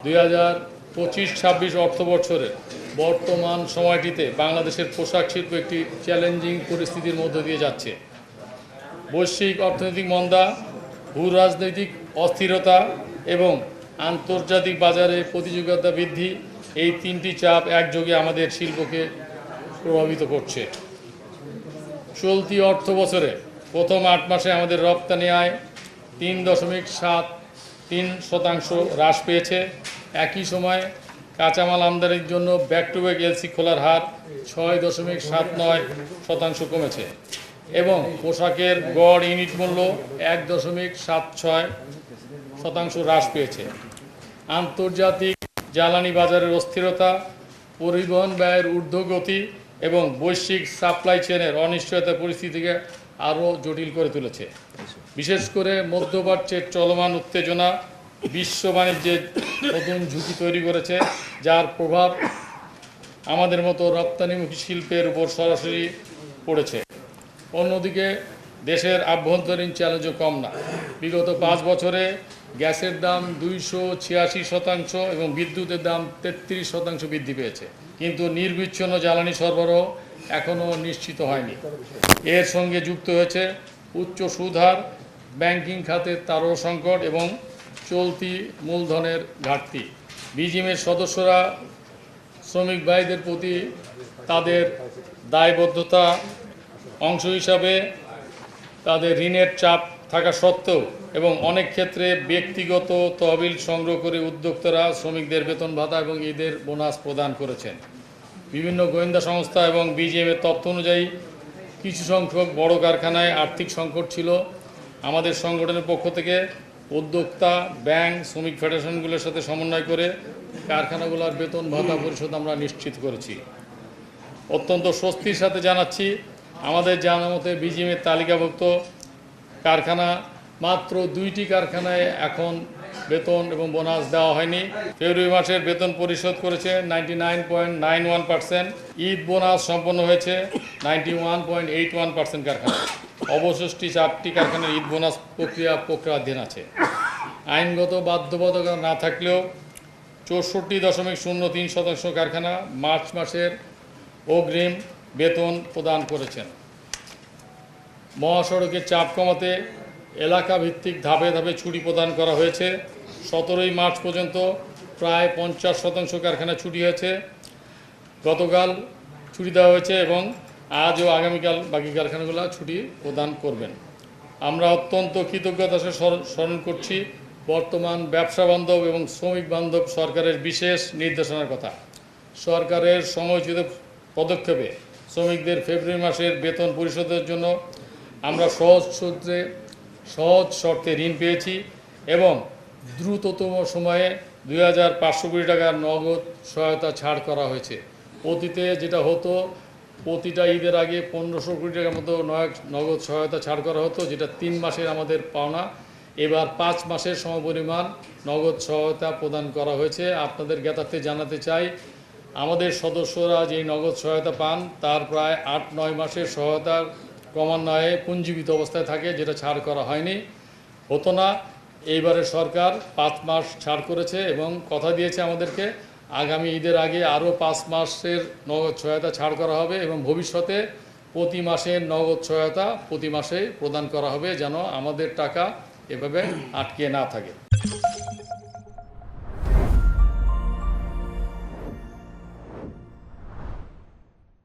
2025-26 অর্থবছরের বর্তমান সময়টিতে বাংলাদেশের পোশাক শিল্প একটি চ্যালেঞ্জিং পরিস্থিতির মধ্য দিয়ে যাচ্ছে। বৈশ্বিক অর্থনৈতিক মন্দা, ভূ-রাজনৈতিক অস্থিরতা এবং আন্তর্জাতিক বাজারে প্রতিযোগিতা বৃদ্ধি, এই তিনটি চাপ একযোগে আমাদের শিল্পকে প্রভাবিত করছে। চলতি অর্থ বছরে প্রথম 8 মাসে আমাদের রপ্তানি আয় 3.73% হ্রাস পেয়েছে। একই সময় কাঁচামাল আমদানির জন্য ব্যাক টু ব্যাক এলসি খোলার হার 6.79% কমেছে এবং পোশাকের গড় ইউনিট মূল্য 1.76% হ্রাস পেয়েছে। আন্তর্জাতিক জ্বালানি বাজারের অস্থিরতা, পরিবহন ব্যয়ের ঊর্ধ্বগতি এবং বৈশ্বিক সাপ্লাই চেনের অনিশ্চয়তা পরিস্থিতিকে আরও জটিল করে তুলেছে। বিশেষ করে মধ্যপ্রাচ্যের চলমান উত্তেজনা বিশ্ব বাণিজ্যের নতুন ঝুঁকি তৈরি করেছে, যার প্রভাব আমাদের মতো রপ্তানিমুখী শিল্পের উপর সরাসরি পড়েছে। অন্যদিকে দেশের আভ্যন্তরীণ চ্যালেঞ্জও কম না। বিগত 5 বছরে গ্যাসের দাম 286% এবং বিদ্যুতের দাম 33% বৃদ্ধি পেয়েছে, কিন্তু নির্বিচ্ছিন্ন জ্বালানি সরবরাহ এখনও নিশ্চিত হয়নি। এর সঙ্গে যুক্ত হয়েছে উচ্চ সুদহার, ব্যাংকিং খাতের তারল্য সংকট এবং চলতি মূলধনের ঘাটতি। বিজিএমের সদস্যরা শ্রমিক ভাইদের প্রতি তাদের দায়বদ্ধতা অংশ হিসাবে তাদের ঋণের চাপ থাকা সত্ত্বেও এবং অনেক ক্ষেত্রে ব্যক্তিগত তহবিল সংগ্রহ করে উদ্যোক্তারা শ্রমিকদের বেতন ভাতা এবং ঈদের বোনাস প্রদান করেছেন। বিভিন্ন গোয়েন্দা সংস্থা এবং বিজিএমের তথ্য অনুযায়ী কিছু সংখ্যক বড় কারখানায় আর্থিক সংকট ছিল। আমাদের সংগঠনের পক্ষ থেকে উদ্যোক্তা, ব্যাংক, শ্রমিক ফেডারেশনগুলোর সাথে সমন্বয় করে কারখানাগুলোর বেতন ভাতা পরিশোধ আমরা নিশ্চিত করেছি। অত্যন্ত স্বস্তির সাথে জানাচ্ছি, আমাদের জানা মতে বিজিএমের তালিকাভুক্ত কারখানা মাত্র 2টি কারখানায় এখন বেতন এবং বোনাস দেওয়া হয়নি। ফেব্রুয়ারি মাসের বেতন পরিশোধ করেছে 99.91%। ঈদ বোনাস সম্পন্ন হয়েছে 91.81% কারখানা। অবশিষ্ট 4টি কারখানার ঈদ বোনাস প্রক্রিয়াধীন আছে। আইনগত বাধ্যবাধকতা না থাকলেও 64.03% কারখানা মার্চ মাসের অগ্রিম বেতন প্রদান করেছেন। মহাসড়কের চাপ কমাতে এলাকা ভিত্তিক ধাপে ধাপে ছুটি প্রদান করা হয়েছে। 17 মার্চ পর্যন্ত প্রায় 50% কারখানা ছুটি হয়েছে। গতকাল ছুটি দেওয়া হয়েছে এবং আজ ও আগামীকাল বাকি কারখানাগুলো ছুটি প্রদান করবেন। আমরা অত্যন্ত কৃতজ্ঞতার সাথে স্মরণ করছি বর্তমান ব্যবসা বান্ধব এবং শ্রমিক বান্ধব সরকারের বিশেষ নির্দেশনার কথা। সরকারের সময়োচিত পদক্ষেপে শ্রমিকদের ফেব্রুয়ারি মাসের বেতন পরিশোধের জন্য আমরা সহজ শর্তে ঋণ পেয়েছি এবং দ্রুততম সময়ে 2500 কোটি টাকার নগদ সহায়তা ছাড় করা হয়েছে। অতীতে যেটা হতো, প্রতিটা ঈদের আগে 1500 কোটি টাকার মতো নগদ সহায়তা ছাড় করা হতো, যেটা 3 মাসের আমাদের পাওনা। এবার 5 মাসের সমপরিমাণ নগদ সহায়তা প্রদান করা হয়েছে। আপনাদের জ্ঞাতার্থে জানাতে চাই, আমাদের সদস্যরা যেই নগদ সহায়তা পান তার প্রায় 8-9 মাসের সহায়তার ক্রমান্বয়ে পুঞ্জীবিত অবস্থায় থাকে, যেটা ছাড় করা হয়নি, হতো না। এইবারে সরকার 5 মাস ছাড় করেছে এবং কথা দিয়েছে আমাদেরকে আগামী ঈদের আগে আরও 5 মাসের নগদ সহায়তা ছাড় করা হবে এবং ভবিষ্যতে প্রতি মাসের নগদ সহায়তা প্রতি মাসে প্রদান করা হবে, যেন আমাদের টাকা এভাবে আটকে না থাকে।